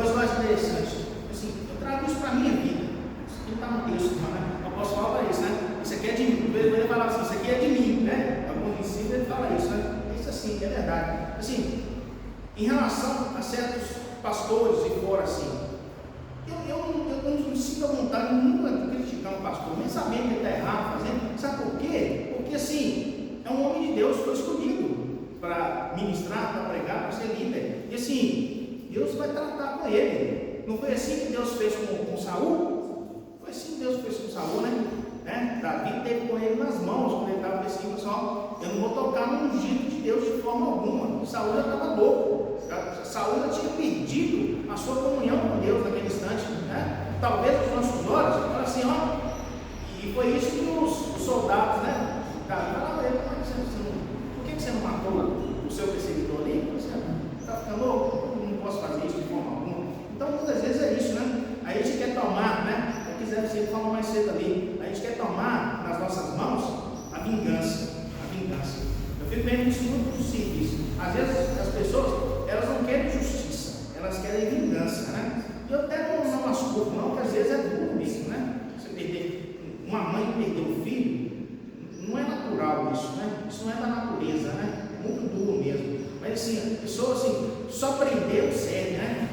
coisa mais interessante, assim, eu trago isso para a minha vida. Isso aqui não está no texto, não, né? Eu posso falar para isso, né? Isso aqui é de mim. Ele fala assim, isso aqui é de mim, né? Alguns ensinos ele fala isso, né? Isso assim, é verdade. Assim, em relação a certos pastores e fora assim, eu não me sinto à vontade nunca de criticar um pastor, nem sabendo que ele está errado fazendo. Sabe por quê? Porque assim, é um homem de Deus, foi escolhido para ministrar, para pregar, para ser líder. E assim, Deus vai tratar com ele. Não foi assim que Deus fez com Saul? Foi assim que Deus fez com Saul, né? Davi teve com ele nas mãos, quando ele estava perseguindo, só, eu não vou tocar no ungido de Deus de forma alguma. Saul já estava louco. Saul já tinha perdido a sua comunhão com Deus naquele instante, né? Talvez os nossos olhos, fala assim, ó, e foi isso que os soldados, né? Falaram para ele, por que você não matou o seu perseguidor ali? Você está ficando louco? Eu não posso fazer isso de forma alguma. Então, muitas vezes é isso, né? Aí a gente quer tomar, né? Eu quiser, você falou mais cedo ali, a gente quer tomar nas nossas mãos a vingança. Eu fico vendo isso muito simples. Às vezes as pessoas, elas não querem justiça, elas querem vingança, né? E eu até não as culpo, não, porque às vezes é duro mesmo, né? Você perder, uma mãe perder um filho, não é natural isso, né? Isso não é da natureza, né? É muito duro mesmo. Mas assim, a pessoa assim, só prender o serve, né?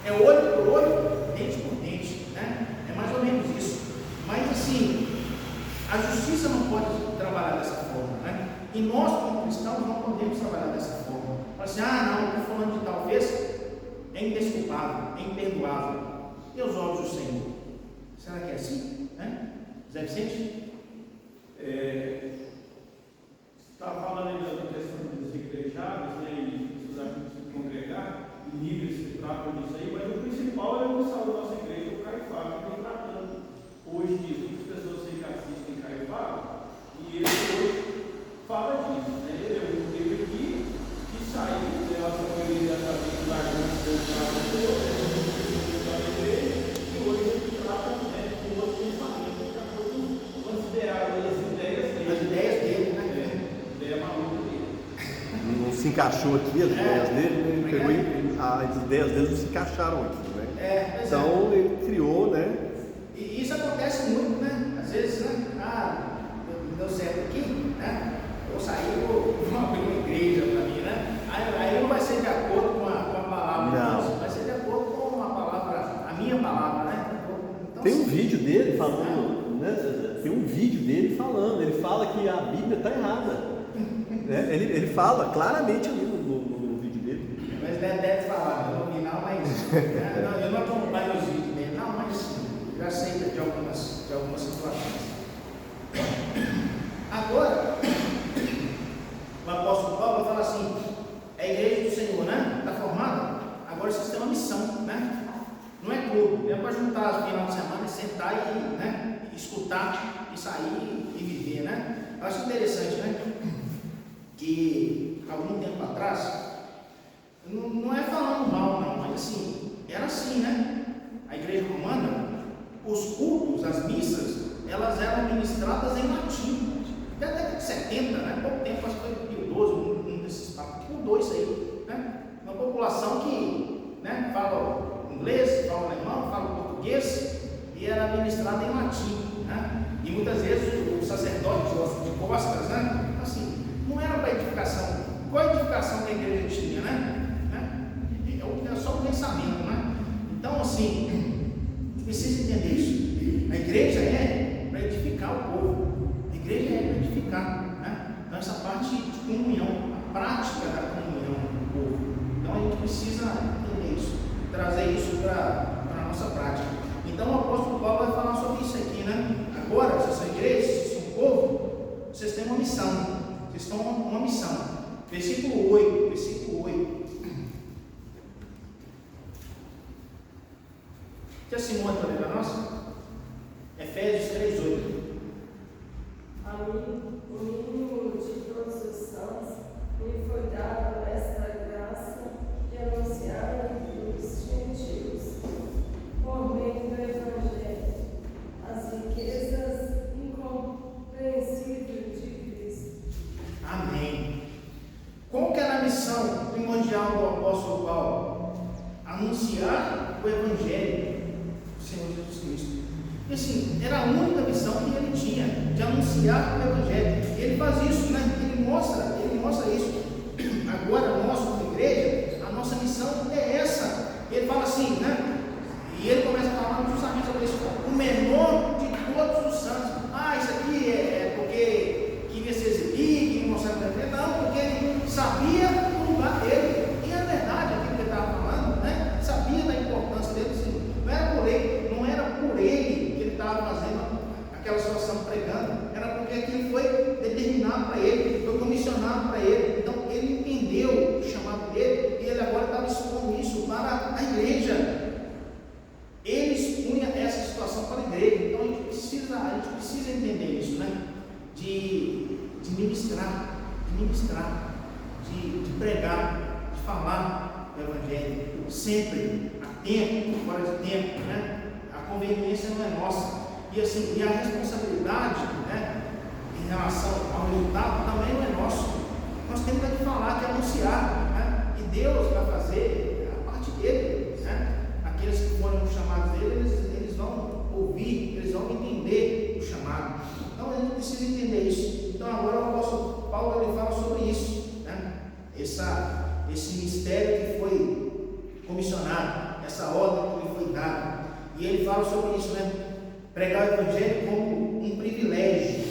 É olho por olho, dente por dente, né? É mais ou menos isso. Mas assim, a justiça não pode trabalhar dessa forma, né? E nós, como cristãos, não podemos trabalhar dessa forma. Fala assim, não, o que fulano de tal fez é indesculpável, é imperdoável. E os olhos do Senhor? Será que é assim? Né? Zé Vicente? Estava falando aí da questão dos igrejados, né, e estudar se congregar, e livros que tratam disso aí, mas o principal é o missal da nossa igreja, o Caifás, que vem tratando. Hoje diz, muitas pessoas que assistem Caifás, e ele hoje fala disso, né? Ele é um teve aqui que saiu, né, a nossa maioria dessa vez largando da igreja, e hoje ele trata, né, com outro pensamento, de acordo com as ideias dele, né? Ideia maluca dele. Não se encaixou aqui as ideias dele, né? As ideias dele não se encaixaram aqui, né? Então ele criou, né? E isso acontece muito, né? Às vezes, né? Não deu certo aqui, né? Eu saí, vou abrir uma igreja para mim, né? Aí não vai ser de acordo com a palavra de Deus, vai ser de acordo com a palavra, a minha palavra, né? Então, tem um vídeo dele falando, né? Tem um vídeo dele falando, ele fala que a Bíblia está errada. Né? Ele fala claramente ali no vídeo dele. Mas deve falar, eu não vi não, mas eu não acompanho os vídeos dele, não, mas já sei de algumas situações. Agora, o apóstolo Paulo fala assim, é a igreja do Senhor, né? Está formada? Agora vocês têm uma missão, né? Não é clube, não é para juntar no final de semana e sentar e, né, escutar e sair e viver, né? Eu acho interessante, né? Que algum tempo atrás, não é falando mal não, mas assim, era assim, né? A igreja romana, os cultos, as missas, elas eram ministradas em latim. Até a década de 70, né? Pouco tempo, acho que foi Pio XII, um desses papos, que mudou isso aí, né? Uma população que, né, fala inglês, fala alemão, fala português, e era ministrada em latim, né? E muitas vezes o sacerdote de costas, né? Assim, não era para edificação. Qual a edificação que a igreja tinha, né? É só um pensamento, né? Então, assim, precisa entender isso. A igreja é para edificar o povo. A igreja é para edificar, né? Então, essa parte de comunhão, a prática da comunhão do povo. Então, a gente precisa entender isso, trazer isso para a nossa prática. Então, o apóstolo Paulo vai falar sobre isso aqui, né? Agora, vocês são igreja, vocês são povo, vocês têm uma missão. Vocês estão uma missão. Versículo 8. Que a Simone está lendo a nossa? Efésios 3:8. A mim, o mínimo de todos os santos, me foi dado esta graça de anunciar entre os gentios, por meio do Evangelho, as riquezas incompreensíveis de Cristo. Amém. Qual que era a missão primordial do apóstolo Paulo? anunciar o Evangelho do Senhor Jesus Cristo. E assim, era a única missão que ele tinha, de anunciar o Evangelho. Ele faz isso, né? Ele mostra isso. Agora, nós, como igreja, a nossa missão é essa. Ele fala assim, né? E ele começa a falar justamente sobre isso. O menor de todos os santos. Isso aqui é porque queria se exibir, queria mostrar para ele. Não, porque ele sabia o lugar dele. E é verdade aquilo que ele estava falando, né? Sabia da importância dele, sim. Não era por ele que ele estava fazendo aquela situação pregando. Era porque aquilo foi determinado para ele, foi comissionado para ele. Então ele entendeu o chamado dele e ele agora estava expondo isso para a igreja. Ele expunha essa situação para a igreja. Então a gente precisa entender isso, né? De ministrar, de pregar, de falar o Evangelho, sempre, a tempo, fora de tempo, né? A conveniência não é nossa. E assim, e a responsabilidade, né, em relação ao resultado também não é nosso. Nós temos que falar, que anunciar, né? E Deus vai fazer a parte dele, né? Aqueles que foram chamados dele, eles vão ouvir, eles vão entender o chamado. Então a gente precisa entender isso. Então agora o apóstolo Paulo ele fala sobre isso, né? Esse mistério que foi comissionado, essa ordem que lhe foi dada. E ele fala sobre isso, né? Pregar o Evangelho como um privilégio.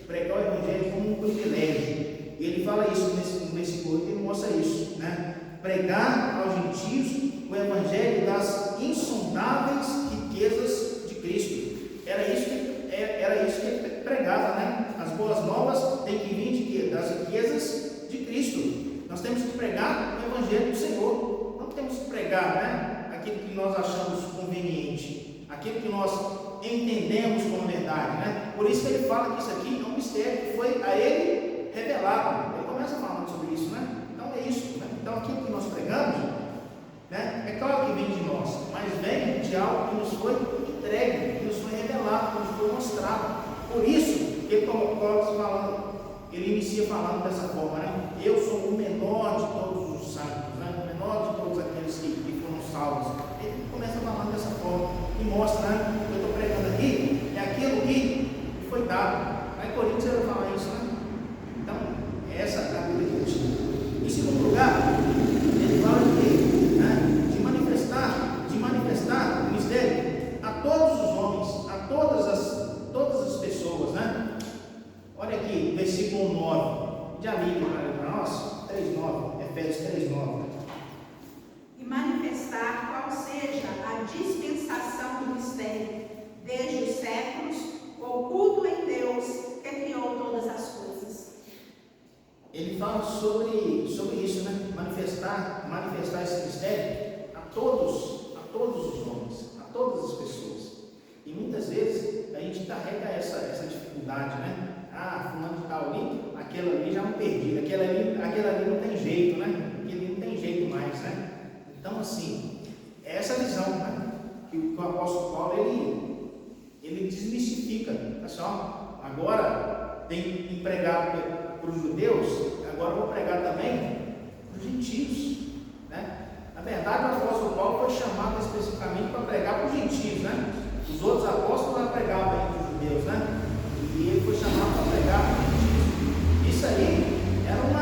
Pregar o Evangelho como um privilégio. E ele fala isso nesse versículo 8, ele mostra isso, né? Pregar aos gentios o Evangelho das insondáveis riquezas de Cristo. Era isso que ele pregava, né? As boas novas têm que vir de quê? Das riquezas de Cristo. Nós temos que pregar o Evangelho do Senhor. Não temos que pregar, né? Aquilo que nós achamos conveniente, aquilo que nós entendemos como verdade, né? Por isso que ele fala que isso aqui é um mistério que foi a ele revelado. Ele começa falando sobre isso, né? Então é isso, né? Então aquilo que nós pregamos, né? É claro que vem de nós, mas vem de algo que nos foi entregue, que nos foi revelado, que nos foi mostrado. Por isso ele coloca falando, ele inicia falando dessa forma, né? Eu sou o menor de todos os santos, né? O menor de todos aqueles que foram salvos. Ele começa falando dessa forma e mostra, né? O que eu estou pregando aqui é aquilo que foi dado. Aí Coríntios ele fala isso, né? Então, essa é a Bíblia que eu tinha. Em segundo lugar, ele fala de quê? Né? De manifestar o mistério a todos os homens, a todas as pessoas, né? Olha aqui, versículo 9. Já li para nós? 3:9, Efésios 3:9. E manifestar qual seja a dispensação do mistério, desde os séculos, oculto em Deus, que criou todas as coisas. Ele fala sobre isso, né? Manifestar esse mistério a todos os homens, a todas as pessoas. E muitas vezes a gente carrega essa dificuldade, né? Fulano de tal ali, aquela ali já não perdi, aquela ali não tem jeito, né? Aquele não tem jeito mais, né? Então, assim, é essa visão, né? Que o apóstolo Paulo, ele desmistifica. Pessoal, agora tem que pregar para os judeus, agora eu vou pregar também para os gentios, né? Na verdade, o apóstolo Paulo foi chamado especificamente para pregar para os gentios, né? Os outros apóstolos já pregavam para os judeus, né? E ele foi chamado para pregar para os gentios. Isso aí era um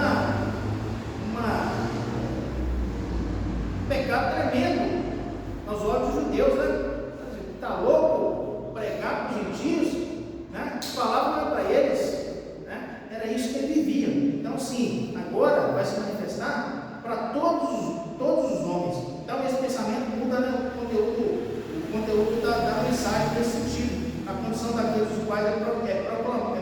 pecado tremendo aos olhos dos judeus, né? Está louco? Pregar para os gentios, né? Falava para eles, né? Era isso que ele vivia. Então, sim, agora vai se manifestar para todos os homens. Então, esse pensamento muda, né, o conteúdo da mensagem nesse sentido. A condição daqueles os quais é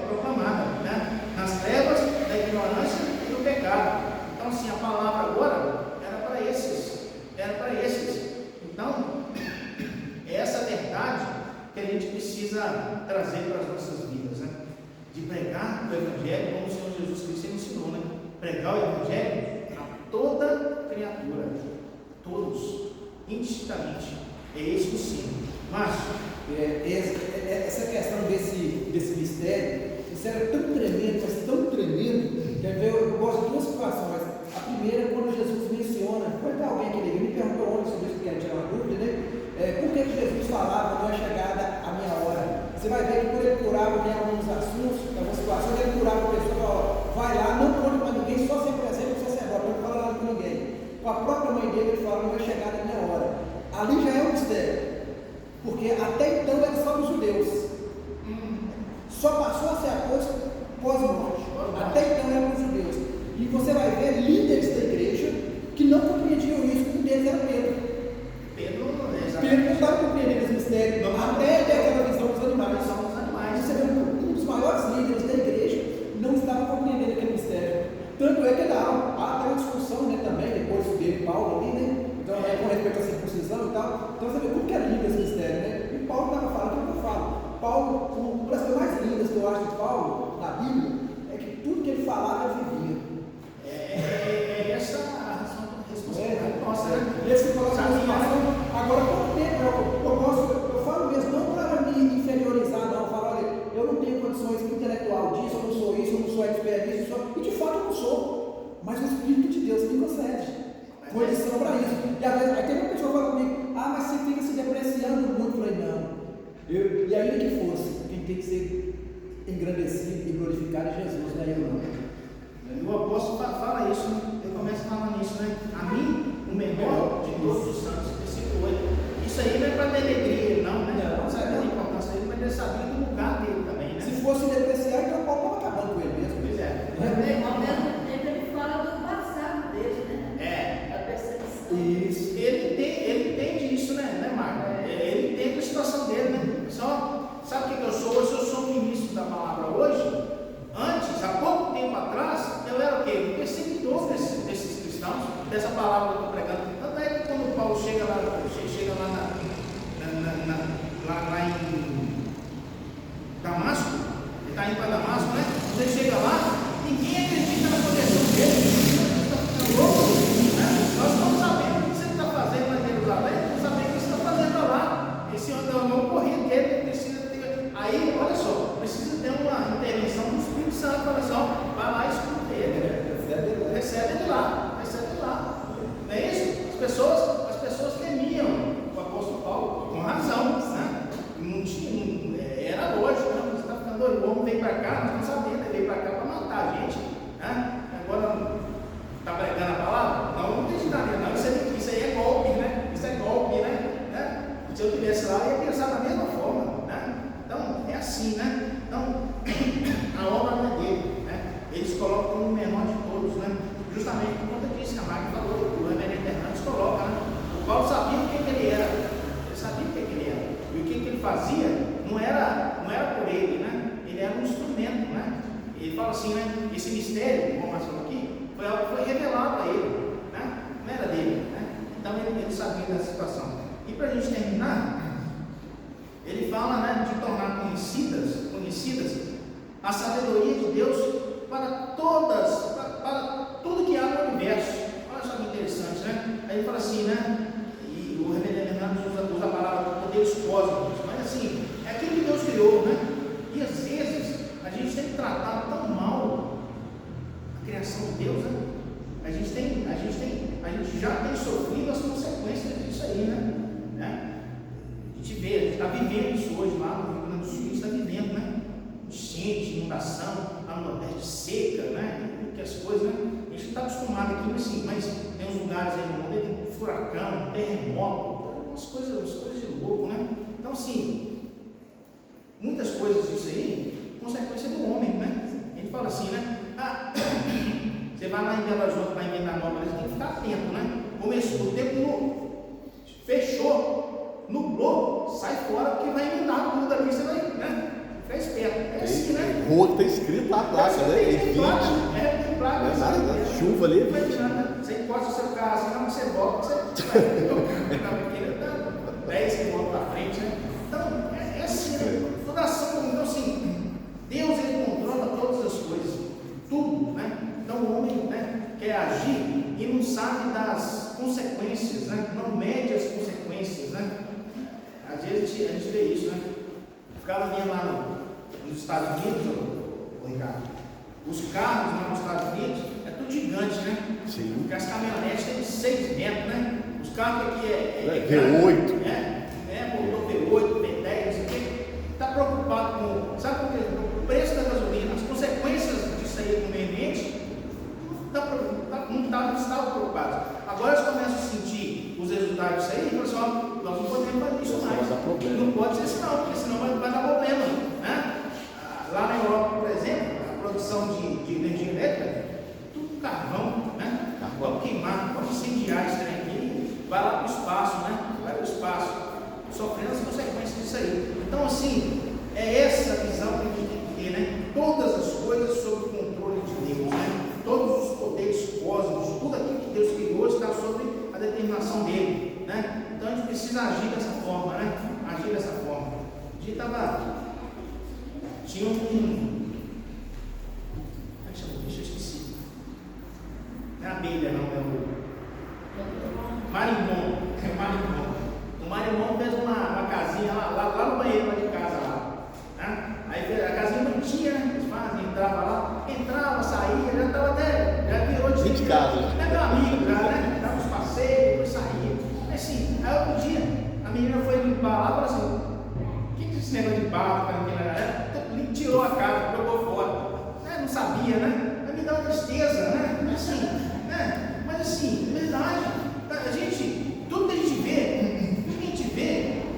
proclamada, né? Nas trevas da ignorância e do pecado. Então, assim, a palavra agora era para esses. Então, é essa verdade que a gente precisa trazer para as nossas vidas, né? De pregar o Evangelho como o Senhor Jesus Cristo ensinou, né? Pregar o Evangelho a toda criatura, todos, indistintamente. É esse o ensino. Márcio? Essa questão desse mistério, isso era tão tremendo, mas tão tremendo, que eu gosto de duas situações. A primeira, quando Jesus menciona, pode ter alguém que me perguntou ontem sobre isso, porque Jesus falava, não é chegada a minha hora. Você vai ver que quando ele curava em alguns assuntos, em algumas situações, ele curava a pessoa, ó, vai lá, não conte para ninguém, só se apresenta para o sacerdote, não fala nada com ninguém. Com a própria mãe dele, ele fala, não é chegada a minha hora. Ali já é um mistério, porque até então era só dos judeus. Só passou a ser apóstolo pós-morte. Até então era para os judeus. E você vai ver líderes da igreja que não compreendiam isso, um deles era Pedro. Pedro não estava compreendendo esse mistério, até ter aquela visão dos animais. Você vê um dos maiores líderes da igreja não estava compreendendo aquele mistério. Tanto é que há até uma discussão, né, também, depois dele, Paulo ali, né? Então, com respeito à circuncisão e tal. Então você vê como que é lindo esse mistério, né? E Paulo estava falando o que eu falo. Paulo, uma das coisas mais lindas que eu acho de Paulo na Bíblia é que tudo que ele falava ele vivia. Essa a responsabilidade nossa, né? Esse coloca a situação. Agora, por tempo, eu falo mesmo, não para me inferiorizar, não. Eu falo, olha, eu não tenho condições intelectual disso, eu não sou isso, eu não sou expert nisso, e de fato eu não sou. Mas o Espírito de Deus me concede condição para isso. E às vezes, aí tem uma pessoa que fala comigo, mas você fica se depreciando muito. Eu falei, não. E ainda que fosse, quem tem que ser engrandecido e glorificado é Jesus, não é eu não. O apóstolo fala isso, né? Ele começa falando isso, né? A mim, o menor de todos os santos, versículo 8. Isso aí não é para denegrir ele, não, né? Não sabe a importância dele, mas ele sabia do lugar dele também, né? Se fosse depreciar, então o Paulo estava acabando com ele mesmo. Pois é. Ao mesmo tempo ele fala do passado dele, né? A percepção. Isso. Ele entende isso, né, Marco? Ele entende a situação dele, né? Só, sabe o que eu sou hoje? Eu sou um ministro da palavra hoje. Antes, há pouco tempo atrás, eu era o quê? Um perseguidor desses cristãos, dessa palavra que eu estou pregando. Tanto é que quando Paulo chega lá em Damasco, ele está indo para Damasco, né? Quando ele chega lá, ninguém acredita na proteção dele. Está louco, né? Nós estamos sabendo o que você está fazendo lá em Jerusalém, estamos sabendo o que você está fazendo lá. Esse não corrido dele precisa ter. Aí, olha só, precisa ter uma intervenção do Espírito Santo. Olha só, vai lá e escuta ele. Recebe ele lá. Não é isso? As pessoas temiam o apóstolo Paulo, com razão, né? Não tinha, era lógico, né? Você está ficando doido, o homem veio para cá, nós não sabemos, ele veio para cá para matar a gente, né? Agora está pregando a palavra? Não acreditaria, não. Isso aí é golpe, né? Isso é golpe, né? Se eu estivesse lá, eu ia pensar da mesma forma, né? Então, é assim, né? Então, a obra não é dele, né? Eles colocam como o menor de todos, né? Justamente por conta disso que a Magda falou, o reverendo Hernandes coloca, né? O Paulo sabia o que ele era, ele sabia o que ele era, e o que ele fazia não era por ele, né? Ele era um instrumento, né? Ele fala assim, né? Esse mistério, como nós falamos aqui, foi algo que foi revelado a ele, né? Não era dele, né? Então ele sabia da situação. E para a gente terminar, ele fala, né, de tornar conhecidas a sabedoria de Deus para tudo que há no universo. Olha só que interessante, né? Aí ele fala assim, né? E o reverendo Hernandes usa a palavra poderes cósmicos, mas assim, é aquilo que Deus criou, né? E às vezes a gente tem tratado tão mal a criação de Deus, né? A gente já tem sofrido as consequências disso aí, né? A gente está vivendo isso hoje lá no Rio Grande do Sul, a gente está vivendo, né? Enchente, inundação, lá no Nordeste seca, né? Que as coisas, né? A gente não está acostumado aqui, mas tem uns lugares aí no mundo, tem furacão, terremoto, umas coisas de louco, né? Então, assim, muitas coisas disso aí, consequência do homem, né? A gente fala assim, né? Você vai lá em Belo Horizonte, vai em Mendanópolis, tem que ficar atento, né? Começou, o tempo fechou, nublou, sai fora, porque vai inundar tudo ali, você vai, né? Fica esperto. É assim, né? Rua tem escrito lá a placa, né? Tem placa. Não é nada, chuva ali. Não vai tirar, né? Você encosta o seu carro assim, não, você volta, você vai. 10 km para frente, né? Então, é assim, né? Toda ação, então assim, Deus ele controla todas as coisas, tudo, né? Então o homem, né, quer agir e não sabe das consequências, né? Não mede as consequências, né? Às vezes a gente vê isso, né? Ficava vendo lá nos Estados Unidos, Ricardo, os carros lá nos Estados Unidos é tudo gigante, né? Sim. Porque as caminhonetes têm 6 metros, né? Os carros aqui é V8. né? Voltou P8, P10, não sei o quê. Está preocupado com, sabe por quê? O preço da gasolina, as consequências disso aí no meio ambiente, não estavam preocupados. Agora eles começam a sentir os resultados disso aí e falam assim, ó, nós não podemos fazer isso mais. Não pode ser assim não, porque senão vai dar problema. Né? Lá na Europa, por exemplo, a produção de energia elétrica, tudo carvão, né? Vamos queimar, vamos incendiar esse trem aqui, vai lá para o espaço, né? Vai para o espaço, sofrendo as consequências disso aí. Então, assim, é essa visão que a gente tem que ter, né? Todas as coisas sob o controle de Deus, né? Todos os poderes cósmicos, tudo aquilo que Deus criou está sob a determinação dele, né? Então a gente precisa agir dessa forma, né? Agir dessa forma. A gente tinha um, como é que chama? Deixa eu esqueci. Não é abelha, não, é o marimbondo. É o marimbondo. O marimbondo fez uma casinha lá no banheiro lá de casa lá, né? Aí a casinha bonitinha, né? Eles fazem, entrava, saía, já virou de casa. É meu amigo, já, né? Dava uns passeios, depois saía. Assim, aí outro dia, a menina foi limpar lá e falou assim: o que é esse negócio de barro que não tem na tirou a casa, jogou fora. Não sabia, né? Aí me dá uma tristeza, né? Assim, né? Mas assim, verdade, a gente, tudo que a gente vê,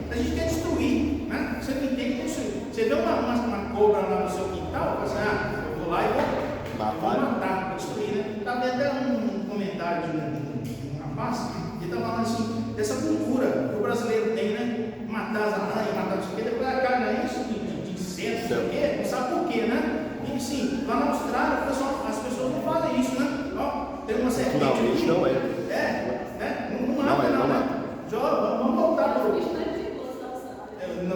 a gente quer destruir, né? Você não entende que destruir. Você vê uma cobra lá no seu quintal, você eu vou lá e vou matar, vou destruir, né? Estava vendo até um comentário de um rapaz que estava falando assim, dessa cultura que o brasileiro tem, né? Matar as aranhas, matar os que depois a carne isso de inseto, não sabe por quê, né? E sim, lá na Austrália, as pessoas não fazem isso, né? Ó, tem uma serpente. Não, isso não é. Não mata, não, né? Vamos voltar para o.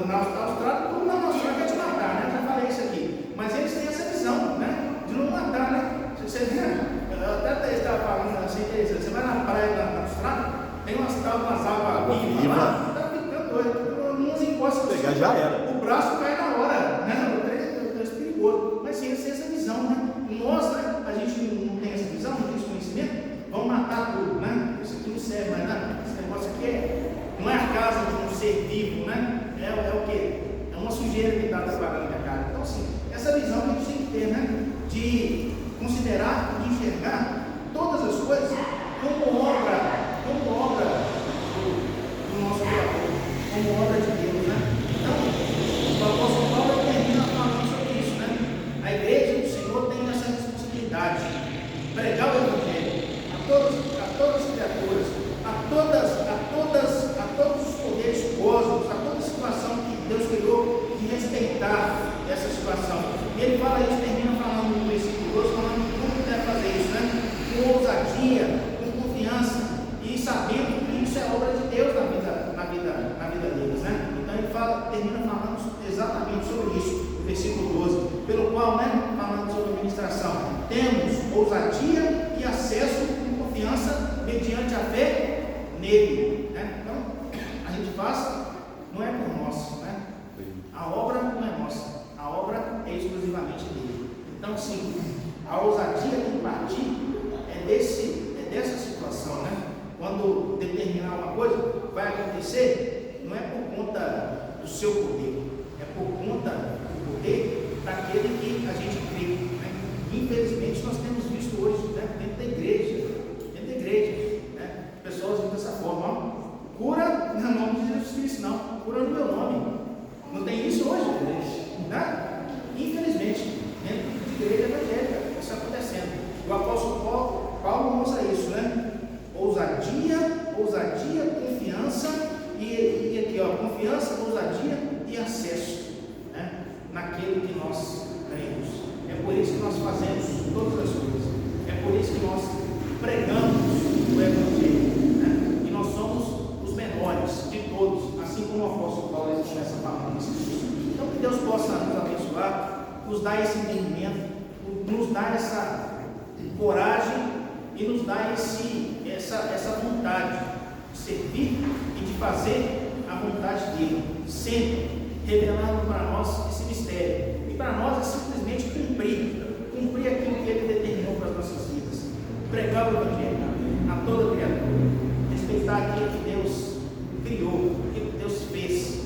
Na Austrália, todo mundo na Austrália quer te matar, né? Já falei isso aqui. Mas eles têm essa visão, né? De não matar, né? Você vê, eu até estava falando assim, você vai na praia na Austrália, tem umas águas vivas lá, tá ficando doido. Não encosta pegar já era. O braço cai na hora, né? O trem é perigoso. Mas sim, eles têm essa visão, né? Nós, né? A gente não tem essa visão, não tem esse conhecimento, vamos matar tudo, né? Isso aqui não serve mais nada. Esse negócio aqui não é a casa de um ser vivo, né? É o quê? É uma sujeira que está trabalhando na cara. Então, assim, essa visão que a gente tem que ter, né? De considerar, de enxergar todas as coisas como obra do nosso Criador, como obra de Deus, né? Então, o apóstolo Paulo termina falando sobre isso, né? A igreja do Senhor tem essa responsabilidade de pregar o Evangelho a todas as criaturas, a todos os poderes cósmicos, a toda situação que Deus criou, de respeitar essa situação. E ele fala isso, termina falando no versículo 12, falando como deve fazer isso, né? Com ousadia, com confiança e sabendo que isso é obra de Deus na vida deles, né? Então ele termina falando exatamente sobre isso, no versículo 12, pelo qual, né, falando sobre a ministração, temos ousadia e acesso com confiança mediante a fé nele, né? Então, a gente faz, não é por nós, né? A obra não é nossa, a obra é exclusivamente dele. Então, sim, a ousadia de partir é dessa situação, né? Quando determinar uma coisa vai acontecer, não é por conta do seu poder, é por conta do poder daquele que a gente crê, né? Infelizmente, nós temos visto hoje, né, dentro da igreja, né, pessoas vindo dessa forma, ó, cura no nome de Jesus Cristo, não, cura no meu nome. Não tem isso hoje, né? Infelizmente, dentro de igreja evangélica, isso está acontecendo. O apóstolo Paulo mostra isso, né? Ousadia, confiança e aqui, ó, confiança, ousadia e acesso, né? Naquele que nós cremos. É por isso que nós fazemos todas as coisas. É por isso que nós pregamos o Evangelho, né? E nós somos os menores de todos, assim como o apóstolo Paulo começa falando isso. Então, que Deus possa nos abençoar, nos dar esse entendimento, nos dar essa coragem e nos dar essa vontade de servir e de fazer a vontade dele, sempre revelando para nós esse mistério. E para nós é simplesmente cumprir aquilo que ele determinou para as nossas vidas, pregar o Evangelho a toda criatura, respeitar aquilo que Deus criou, aquilo que Deus fez,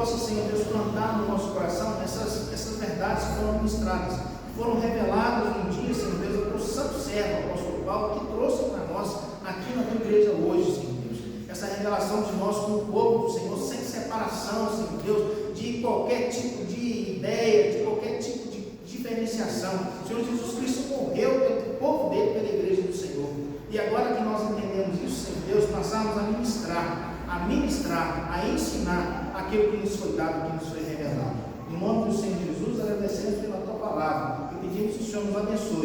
possa, Senhor Deus, plantar no nosso coração essas verdades que foram ministradas, que foram reveladas um dia, Senhor Deus, ao teu santo servo, o apóstolo Paulo, que trouxe para nós aqui na tua igreja hoje, Senhor Deus. Essa revelação de nós como povo do Senhor, sem separação, Senhor Deus, de qualquer tipo de ideia, de qualquer tipo de diferenciação. O Senhor Jesus Cristo morreu pelo povo dele, pela igreja do Senhor. E agora que nós entendemos isso, Senhor Deus, passamos a ministrar, a ensinar aquilo que nos foi dado, que nos foi revelado. Em nome do Senhor Jesus, agradecemos pela tua palavra e pedimos que o Senhor nos abençoe.